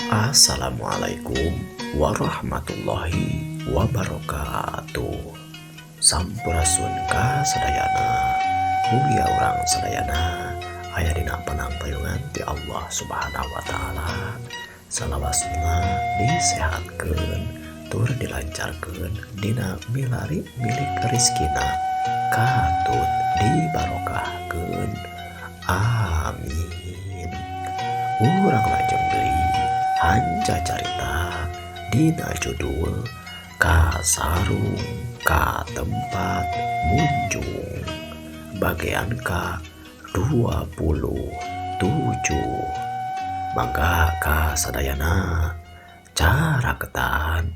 Assalamualaikum warahmatullahi wabarakatuh. Sampurasun ka sadayana, mugia urang sadayana aya dina panangpayungan ti Allah Subhanahu wa taala. Salawasna disehatkeun tur dilancarkeun dina milari milik rezekina, katut dibarokahkeun. Amin. Urang lajeng deui anca carita dina judul Kasarung ka tempat munjung bagian ka 27. Mangga ka sadayana caraketan.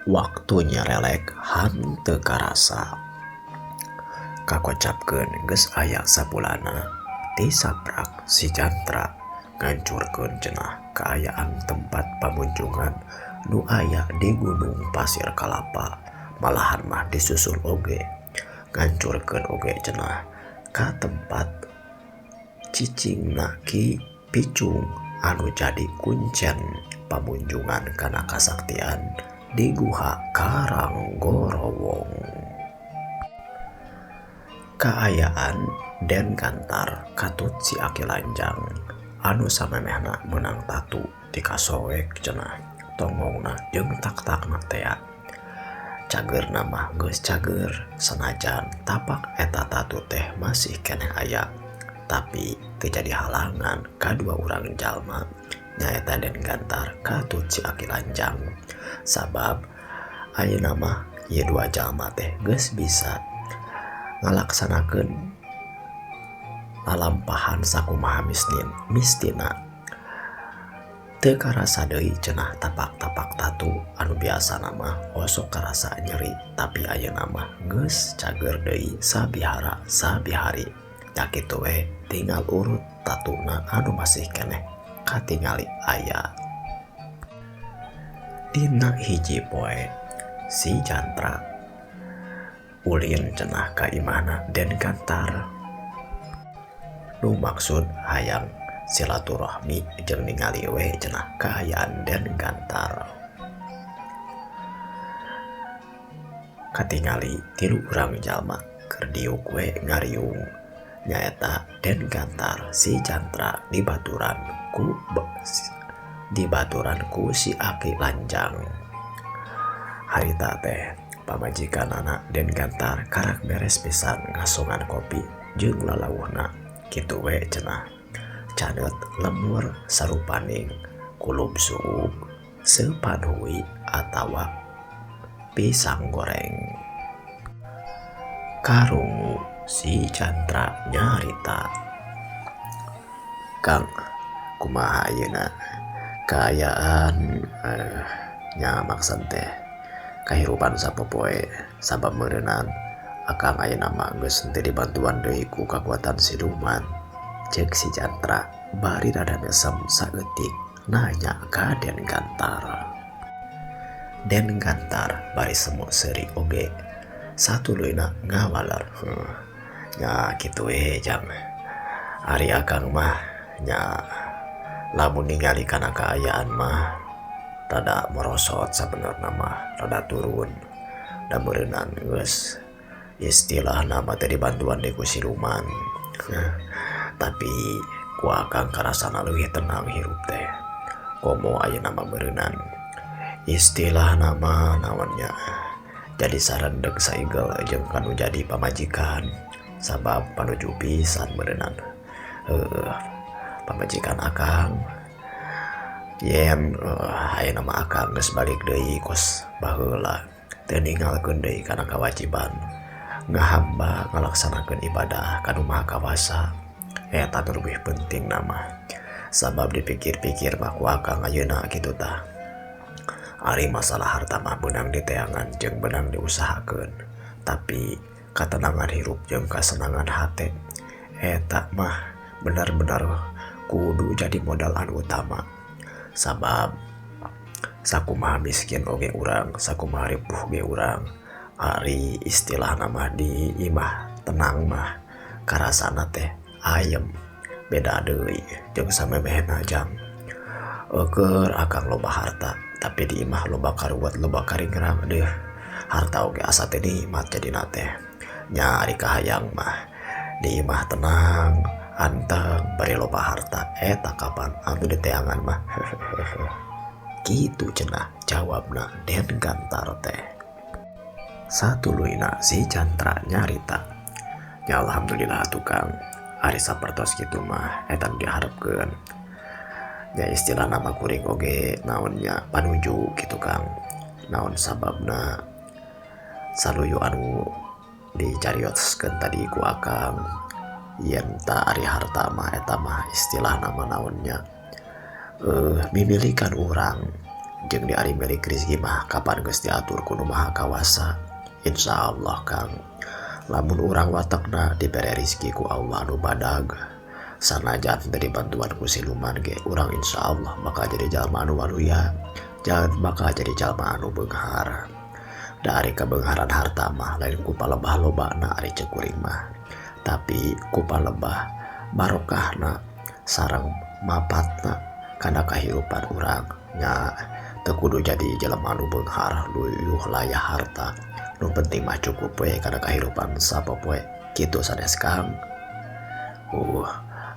Waktunya relek hanteu karasa. Kakocapkeun geus aya sapulana ti saprak si Jantra ngancurkeun cenah kaayaan tempat pamunjungan nu aya di Gunung Pasir Kalapa, malahan mah disusul oge ngancurkeun oge cenah ka tempat cicingna Ki Picung anu jadi kuncen pamunjungan kana kasaktian di Guha Karanggorowong. Kaayaan Den Gantar katut si Aki Lanjang anu samemehna menang tatu ti kasoek cenah tongongna jeung tak-takna tea. Cageurna mah geus cager sanajan tapak eta tatu teh masih keneh aya, tapi teu jadi halangan kadua urang jalma nyaeta Den Gantar katut si Aki Lanjang. Sabab ayeuna mah ieu dua jalma teh geus bisa ngalaksanakeun lalampahan sakumaha mistina. Teu karasa deui cenah tapak-tapak tatu anu biasana mah osok karasa nyeri, tapi ayeuna mah geus cager deui sabihara sabihari. Nya kitu we tinggal urut tatuna anu masih keneh katingali aya. Dina hiji poe si Jantra ulin cenah ka imahna Den Gantar nu maksud hayang silaturahmi jeung ningali we cenah kaayaan Den Gantar. Katingali tilu urang jalma keur diuk we ngariung nyaeta Den Gantar si Jantra dibaturan ku si Aki Lanjang. Harita teh pamajikanana Den Gantar karak beres pisan ngasongan kopi jeung lalauhna. Kitu we cenah canet lemur sarupaning kulup suuk, sepanhui atawa pisang goreng. Karungu si Jantra nyarita, "Kang, kumaha ayeuna kaayaan nya maksud teh kahirupan sapopoe sabab meureunnan akang ayeuna mah geus teu dibantuan deui ku kakuatan siluman," ceuk si Jantra bari rada mesem saeutik nanya ka Den Gantar. Den Gantar bari semu seuri oge satuluyna ngawaler, "Nya kitu we jang, ari akang mah nya lamun ningali kana kaayaan mah rada merosot sabenerna mah rada turun, da meureunnan geus istilahna mah teh dibantuan deui ku siluman. Tapi ku akang karasana leuwih tenang hirup teh, komo ayeuna mah meureunnan istilahna mah naon nya jadi sarendeg saigel jeung kanu jadi pamajikan, sabab panuju pisan meureunnan pamajikan akang yen ayeuna mah akang geus balik deui kos baheula teu ninggalkeun deui kana kewajiban ngahamba ngalaksanakeun ibadah kanu maha kawasa. Eta teh leuwih penting nama, sabab dipikir-pikir mah ku akang ayeuna kitu tah ari masalah harta mah beunang diteangan jeung beunang diusahakeun, tapi katenangan hirup jeung kasenangan hate eta mah benar-benar kudu jadi modal anu utama. Sabab sakumaha miskin oge urang, sakumaha ripuh ge urang. Ari istilah nama di imah tenang mah karasana teh ayem beda deui jeung samemehna jang. Keur akang loba harta tapi di imah loba karuat loba karingrang deh. Harta oge asa teh nikmat jadina teh. Nya ari kahayang mah di imah tenang anteng bari loba harta eta kapan anu diteangan mah. Gitu cenah jawabna Den Gantar teh. Satuluina si Jantra nyarita, ya alhamdulillah tukang ari sapertos kitu mah eta diharapkeun. Ya istilah nama kuring oge naonnya panuju gitu Kang. Naon sababna saluyu anu dicarioskeun tadi ku akang yen ta ari harta mah eta mah istilah nama naonnya mimilikan urang jeung di ari milik rezeki mah kapan geus diatur ku Nu Maha Kawasa. Insyaallah Kang lamun urang watakna dibere rezeki ku Allah anu badag sanajan dari bantuan ku siluman ge urang insyaallah bakal jadi jalma anu waluya, jangan bakal jadi jalma anu beunghar. Dari kebeungharan harta mah lain ku palebah lobana ari ceuk kuring mah, tapi ku palebah barokahna sareng mapatna kana kahirupan urang nya teu kudu jadi jelema anu beunghar luyuh layah harta. Nu penting mah cukup we kana kahirupan sapopoe kitu sanes Kang.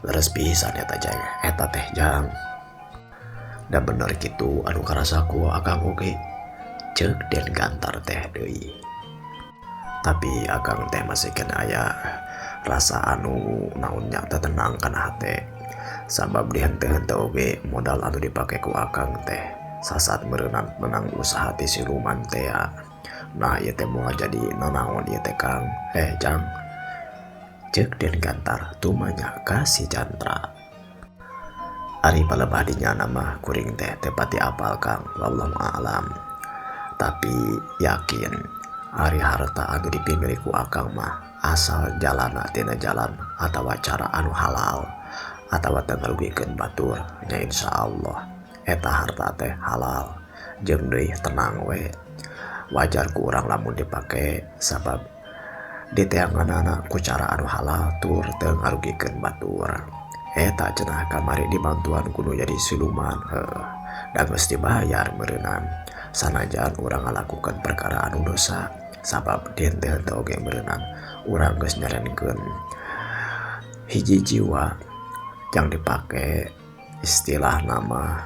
Leres pisan eta jang eta teh jang. Da bener kitu anu karasaku akang oge ceuk Den Gantar teh deui. Tapi akang teh masih kena aya rasa anu naonnya teh tenang kana hate. Sabab di henteu-henteu oge modal anu dipake ku akang teh sasat meureunan menang usaha ti siluman teh ya. Nah ieu teh moal jadi nanaon ieu teh Kang. Jang ceuk Den Gantar tumanya ka si Jantra. Ari palebah dinya nama kuring teh tepati apal Kang wallahu a'lam. Tapi yakin ari harta anu dipimili ku akang mah asal jalana tina jalan atawa cara anu halal atawa teu ngarugikeun batur nya insyaallah eta harta teh halal jeung deui tenang we. Wajar ku urang lamun dipake sabab diteanganana ku cara anu halal tur teu ngarugikeun batur. Eta cenah kamari dibantuan kudu jadi siluman da geus dibayar meureunnan sanajan urang ngalakukeun perkara anu dosa. Sabab di henteu-henteu oge meureunnan urang geus nyarenkeun hiji jiwa yang dipake istilah nama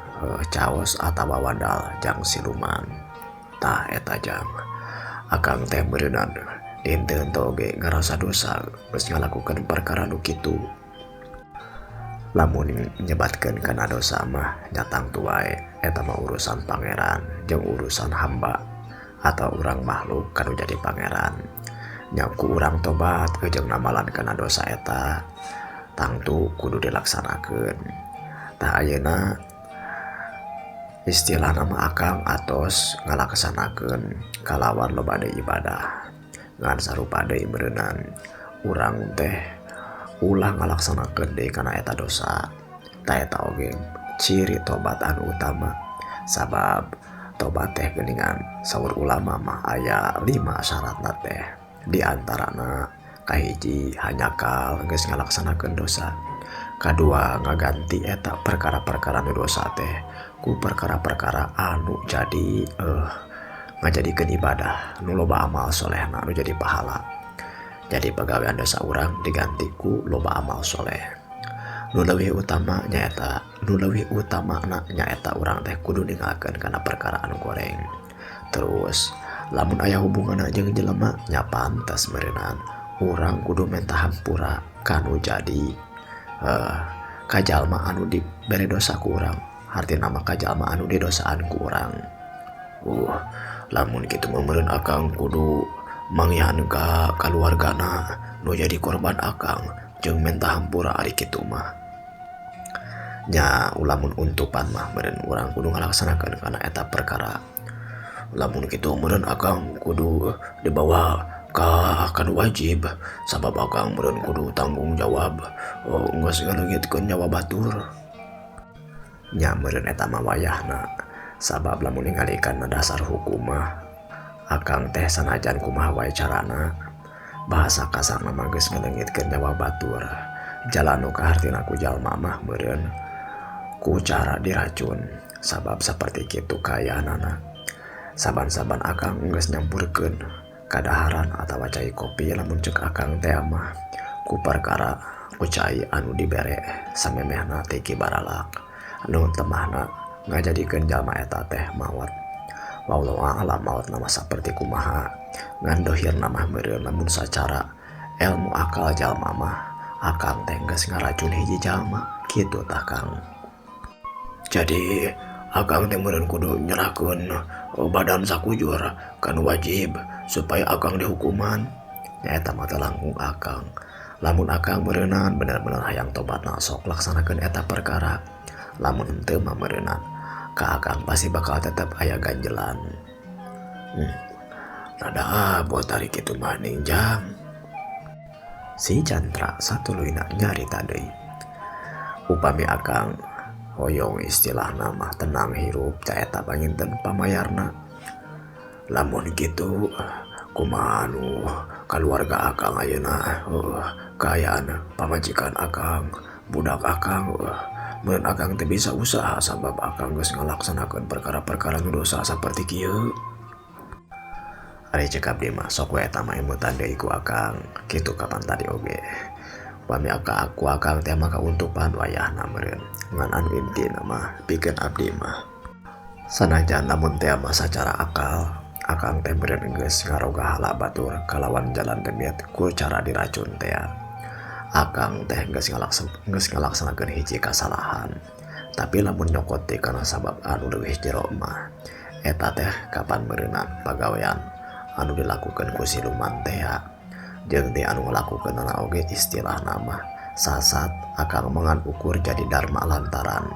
caos atawa wadal jang siluman. Tah eta jang akang teh meureunnan di henteu-henteu oge ngarasa dosa geus ngalakukeun perkara nu kitu. Lamun nyebatkeun kana dosa mah nyatang tuae eta mah urusan pangeran jeung urusan hamba atau urang makhluk kanu jadi pangeran. Nyaku urang tobat jeung namalan kana dosa eta tangtu kudu dilaksanakeun. Tah ayeuna istilah nama akang atos ngalaksanakeun kalawan loba deui ibadah. Ngan sarupa deui meureunnan urang teh ulah ngalaksanakeun deui kana eta dosa. Tah eta oge ciri tobat anu utama. Sabab tobat teh geuningan saur ulama mah aya 5 syaratna teh. Di antarana kahiji hanyakal geus ngalaksanakeun dosa. Kadua ngaganti eta perkara-perkara nu dosa teh ku perkara-perkara anu jadi ngajadikeun ibadah nu loba amal solehna nu jadi pahala. Jadi pagawean dosa urang diganti ku loba amal soleh. Nu leuwih utama nyaeta urang teh kudu ninggalkeun kana perkara anu goreng. Terus lamun aya hubunganna jeung jelema nya pantes meureunnan urang kudu minta hampura kanu jadi kajalma anu dibere dosa ku urang. Artina mah kajalma anu didosaan ku urang. Lamun kitu meureun akang kudu manggihan ka kaluargana nu jadi korban akang jeung minta hampura ari kitu mah. Nya ulamun untupan mah meureun urang kudu ngalaksanakeun kana eta perkara. Lamun kitu meureun akang kudu dibawa ka kanu wajib sabab akang meureun kudu tanggung jawab geus ngaleungitkeun nyawa batur. Nya meureun eta mah wayahna sabab lamun ningalikeun dasar hukum mah akang teh sanajan kumaha wae carana bahasa kasarna mah geus ngaleungitkeun nyawa batur jalan nu kahartina ku jalma mah meureun ku cara diracun sabab saperti kitu kayaanana saban-saban akang geus nyampurkeun kadaharan atawa cai kopi lamun ceuk akang teh mah ku perkara ku cai anu dibere samemehna tiki baralak anu temahna ngajadikeun jalma eta teh maot wallahu a'lam maot nama saperti kumaha ngan dohirna mah meureun lamun sacara ilmu akal jalma mah akang teh geus ngaracun hiji jalma kitu tah Kang. Jadi akang teh meureun kudu nyerahkeun badan sakujur kan wajib supaya akang dihukuman nyaeta mah teh langkung akang. Lamun akang meureunan bener-bener hayang tobatna sok laksanakeun eta perkara. Lamun henteu mah meureunan ka akang pasti bakal tetep aya ganjelan. Rada abot ari kitu mah ning Jang. Si Jantra satuluyna nyarita deui. Upami akang hoyong istilahna mah tenang hirup caeta panginten pamayarna. Lamun kitu kumaha anu keluarga akang ayeuna kaayaan pamajikan akang budak akang mun akang teh bisa usaha sabab akang geus ngalaksanakeun perkara-perkara nu dosa saperti kieu. Ari ceuk abdi mah sok we eta mah emutan deui ku akang kitu kapan tadi oge. Upami akang teh mah kauntupan wayahna meureun ngan anu intina mah pikeun abdi mah sanajan lamun teh mah sacara akal akang teh meureun geus ngaroga hala batur kalawan jalan demiet ku cara diracun teh akang teh geus ngalaksanakeun hiji kasalahan tapi lamun nyokot teh kana sabab anu leuwih jero mah eta teh kapan meureunan pagawean anu dilakukeun ku siluman teh jeung teh anu ngalakukeunna oge istilahna mah sasat akang mangan ukur jadi dharma lantaran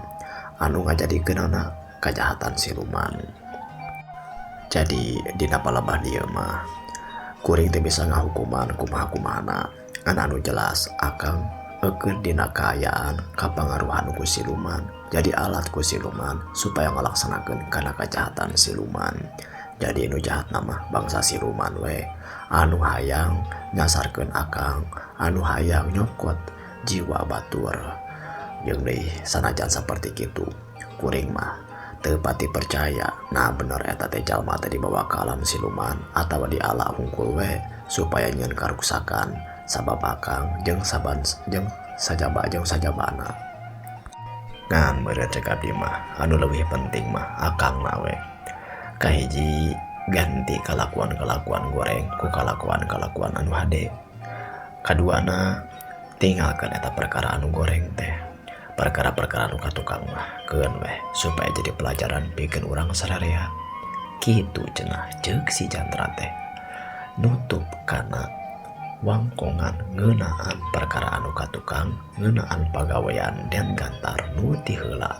anu ngajadikeunna kajahatan siluman. Jadi dina palebah dieu mah kuring teh bisa ngahukuman kumaha-kumahana ngan anu jelas akang eukeun dina kaayaan kapangaruhan ku siluman jadi alat ku siluman supaya ngalaksanakeun kana kajahatan siluman. Jadi nu jahat nama bangsa siluman we anu hayang nyasarkeun akang anu hayang nyokot jiwa batur jeung deui sanajan saperti kitu kuring mah teu pati percaya nah bener eta teh jalma teh dibawa ka alam siluman atawa di ala hungkul we supaya nyeun karuksakan sabab akang jeung sajabana ngan meureun ceuk abdi mah anu leuwih penting mah akangna we kahiji ganti kalakuan-kalakuan goreng ku kalakuan-kalakuan anu hade. Kaduana tinggalkan eta perkara anu goreng teh perkara-perkara anu katukang mah keun weh supaya jadi pelajaran pikeun urang sararea kitu cenah ceuk si Jantra teh nutup kana wangkongan ngeunaan perkara anu katukang ngeunaan pagawean dan gantar nu ti heula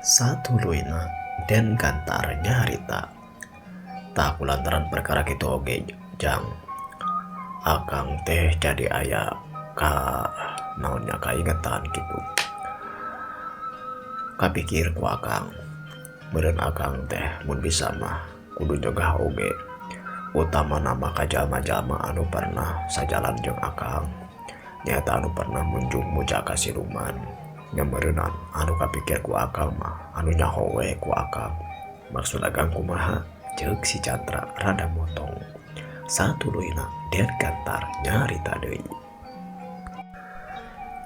satuluyna den gantar nyarita tak kulantaran perkara kitu oge Jang akang teh jadi aya ka naonnya kaingetan kitu kapikir ku akang meureun akang teh mun bisa mah kudu nyegah oge utama nama ka jalma-jalma anu pernah sajalan jeung akang nyata anu pernah munjung muja ka siluman nyameureunnan anu kapikir ku akang mah anu nyaho we ku akang maksud akang kumaha ceuk si Jantra rada motong satuluyna den gantar nyarita deui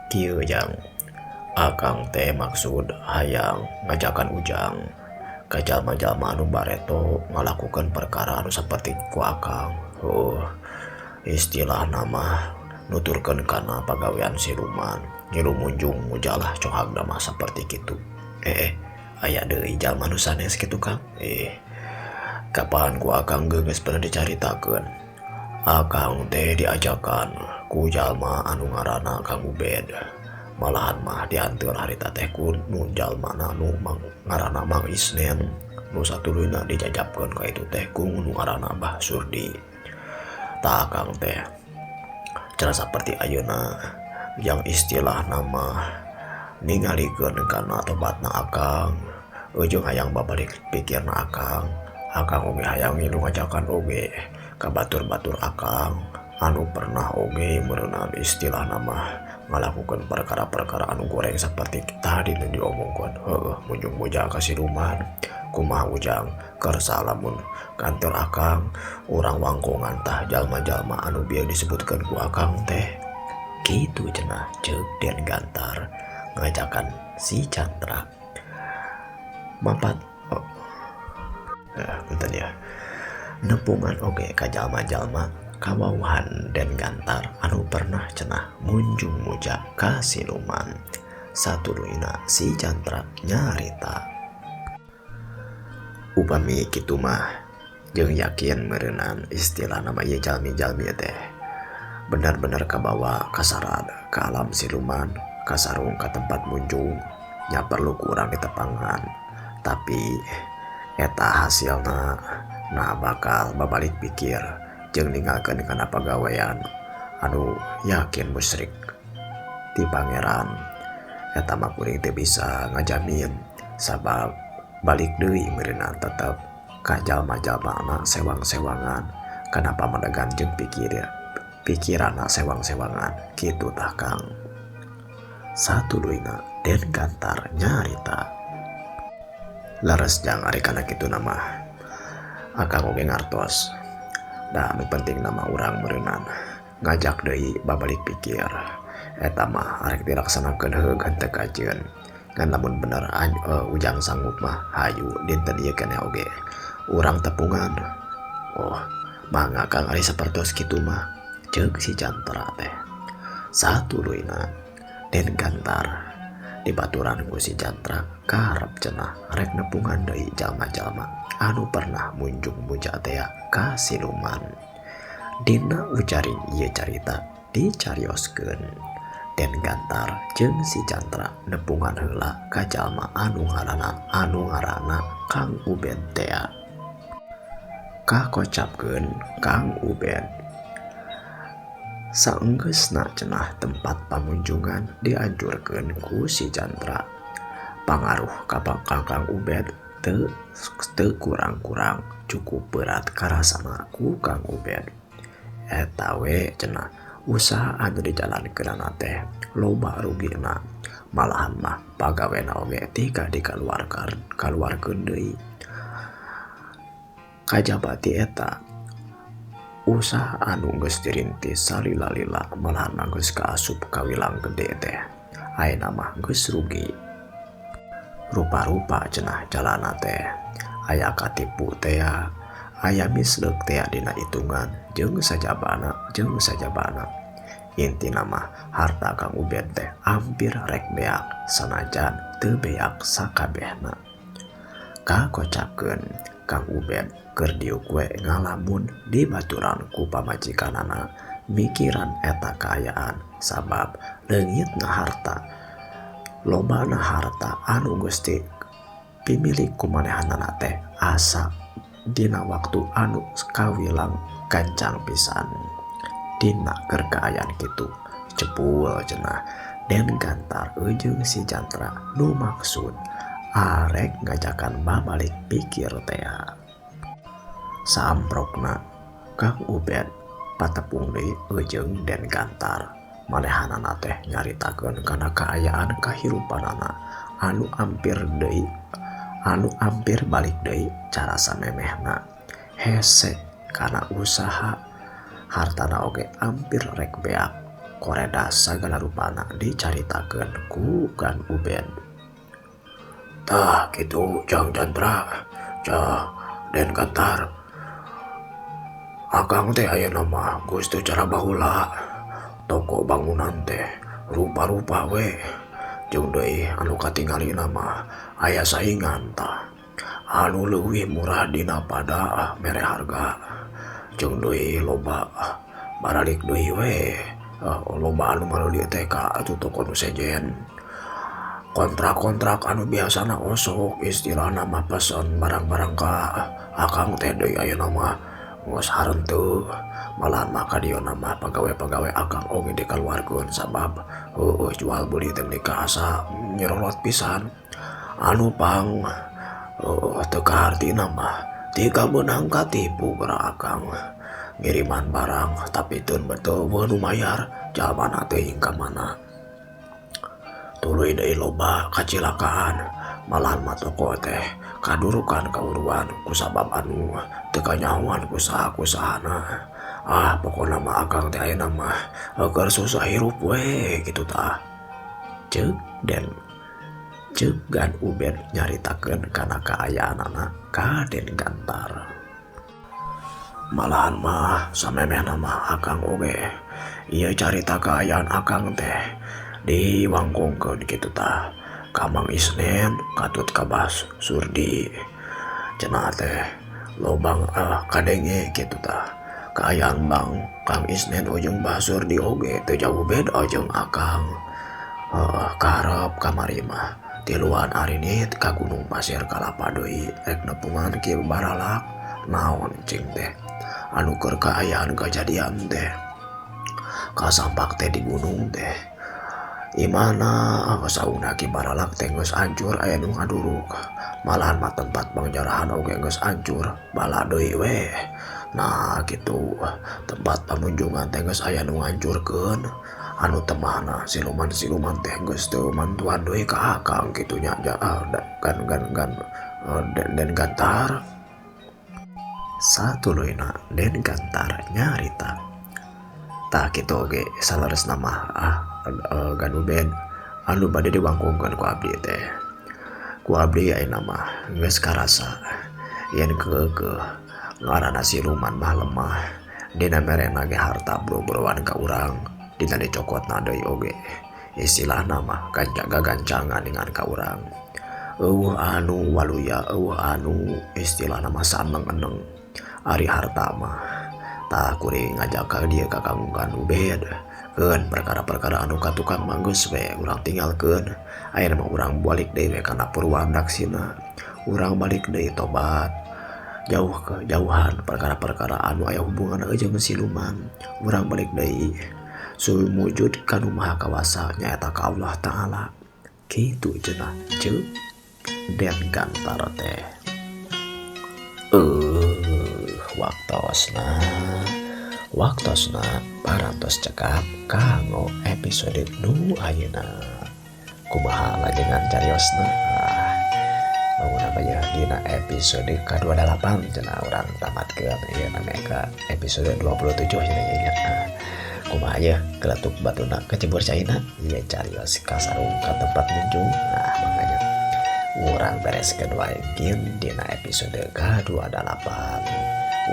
kieu Jang akang teh maksud hayang ngajakan ujang ka jalma-jalma anu bareto ngalakukeun perkara anu saperti ku akang istilah nama nuturkeun kana pagawean siluman ngilu munjung mujalah cohagna mah saperti kitu aya deui jalma nu sanes kitu Kang kapan ku akang geus pernah dicaritakeun akang teh diajakan ku jalma anu ngaranna Kang Ubed malahan mah dianteur harita teh ku nu jalmana nu ngaranna Mang Isnen nu satuluyna dijajabkeun ka itu teh ku nu ngaranna Mbah Surdi tah akang teh cenah saperti ayeuna yang istilah nama ningalikeun kana tobatna akang. Ujung hayang babalik pikirna akang oge hayang ngilu ngajakan oge ka batur-batur akang anu pernah oge meunaan istilah nama ngalakukeun perkara-perkara anu goreng seperti tadi nu diomongkeun. Heueuh munjung boja ka siluman kumaha ujang keur salamun kantor akang urang wangkongan tah jalma-jalma anu bieu disebutkeun ku akang teh kitu cenah ceuk Den Gantar ngajakan si Chandra mapat bentar ya nepungan oge ka jalma-jalma kawauhan Den Gantar anu pernah cenah munjung muja ka siluman. Satuluina si Chandra nyarita upami kitu mah jeung yakin meureunan istilah nama ieu jalmi-jalmi teh benar-benar kabawa kasarad ka alam siluman kasarung ka tempat munjung nya perlu kurang ditepangan. Tapi eta hasilna na bakal babalik pikir jeung ninggalkeun kana pagawean anu yakin musyrik ti pangeran. Eta mah kuring teu bisa ngajamin sabab balik deui meureunan tetep ka jalma-jalmana sewang-sewangan kana pamadegan jeung pikiranna sewang-sewangan kitu tah Kang. Satuluina Den Gantar nyarita laras jang ari kana kitu nama akang oge ngartos da anu penting nama urang meureunan ngajak deui babalik pikir eta mah arek dilaksanakeun heugan teu kajeun ngan lamun bener ujang sanggup mah hayu dinten ieu keneh oge urang tepungan. Oh mangga Kang ari sapertos kitu mah ceuk si Chandra teh. Satuluina Den Gantar dibaturan ku si Chandra karep cenah rek nepungan deui jalma-jalma anu pernah munjung muja teh ka siluman. Dina ujaring ieu carita dicarioskeun Den Gantar jeung si Chandra nepungan heula ka jalma anu ngaranna Kang Ubed teh. Kakocapkeun Kang Ubed saenggeusna cenah tempat pamunjungan dianjurkeun ku si Chandra. Pangaruh ka Kang Ubed teu kurang-kurang cukup berat karasana ku Kang Ubed. Eta we cenah usaha anu dijalankeunna teh loba rugina malahan mah pagawena oge tika dikaluarkeun deui. Kajaba ti eta usaha anu geus dirintis salila-lila malahan geus kaasup kawilang gede teh ayeuna mah geus rugi. Rupa-rupa cenah jalana teh aya katipu teh aya misleuk teh dina hitungan jeung sajabana. Intina mah harta Kang Ubed teh hampir rek beak sanajan teu beak sakabehna. Kakocapkeun Kang Ubed keur diuk we ngalamun dibaturan ku pamajikanana mikiran eta kaayaan sabab leungitna harta lobana harta anu Gusti pimilik kumanehanana teh asa dina waktu anu kawilang gancang pisan. Dina keur kaayaan kitu cepul cenah Den Gantar ujung si Chandra nu maksud arek ngajakan babalik pikir teh. Saamprokna Kang Ubed patepung deui ujung Den Gantar manehanana teh nyaritakeun kana kaayaan kahirupanana anu ampir balik deui cara samemehna hese kana usaha hartana oge ampir rek beak koreda sagala rupana dicaritakeun ku Kang Ubed. Tah kitu Jang Chandra cah Den Gantar akang teh ayeuna mah geus teu cara baheula toko bangunan teh rupa-rupa we jeung deui anu katingalina mah aya saingan tah anu leuwih murah dina pada mere harga jeung deui loba baralik deui we loba anu maluli teh ka atuh toko nu sejen. Kontrak-kontrak anu biasana osok istilahna mah pesen barang-barang ka akang teh deui ayeuna mah Ngos hareunteu malahan maka dia nama pegawai-pegawai akang oge dikeluarkeun sabab jual beli teh nikah asa nyerolot pisan anu pang teu kahartina mah tika beunang katipu geura akang ngiriman barang tapi teu betul nu mayar jalmana teuing ka mana tuluy deui loba kacilakaan malahan mah toko teh kadurukan kauruan kusabab anu teu kanyahoan kusaha-kusahana pokona mah akang teh ayeuna mah keur susah hirup we kitu tah ceuk gan Ubed nyaritakeun kana kaayaanana ka Den Gantar. Malahan mah samemehna mah akang oge ieu carita kaayaan akang teh diwangkungkeun kitu tah ka Mang Isnen katut ka Bas Surdi cenah teh lobang kadenge kitu tah kaayaan Bang Kang Isnen ujung Bas Surdi oge teu jauh beda jeung akang karep kamari mah tiluan arinit ka Gunung Pasir Kalapa deui rek nepungan Ki Baralak naon cing teh anu keur kaayaan kajadian teh kasampak teh di gunung teh imana sauna Ki Baralak teh geus hancur aya nu ngaduruk malahan mah tempat pangjarahan oge geus hancur bala deui we nah kitu tempat pamunjungan teh geus aya nu ngancurkeun anu temahna siluman-siluman teh geus teu mantuan deui ka akang kitu nya Den Gantar. Satuluyna Den Gantar nyarita tah kitu oge saleresna mah gan Ubed anu bade diwangkungkeun ku abdi teh ku abdi ayeuna mah geus karasa yen keukeuh ngaranna siluman mah lemah dina merena ge harta boro-boroan ka urang dina dicokotna deui oge istilahna mah gagancangan dengan ka urang eueuh anu waluya eueuh anu istilahna mah saneng-eneng ari harta mah tah kuring ngajak ka dieu ka Kang Ubed keun perkara-perkara anu ka tukang mah geus we urang tinggalkeun ayeuna mah urang balik deui we kana Purwadaksina urang balik deui tobat jauhan perkara-perkara anu aya hubungan jeung siluman urang balik deui sumujud kanu maha kawasa nyaeta ka Allah Ta'ala kitu cenah ceuk Den Gantar teh waktosna parantos cekap kanggo episode nu ayeuna kumaha lajengan cariosna bangun ya dina episode ke-28 cenah urang tamatkeun ieu namanya episode 27 cenah kumaha ya keletuk batuna kecebur caina ieu carios kasarung ka tempat munjung makanya urang bereskeun wae dina episode ke-28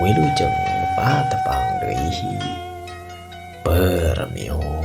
wilujeng patepang deui permio.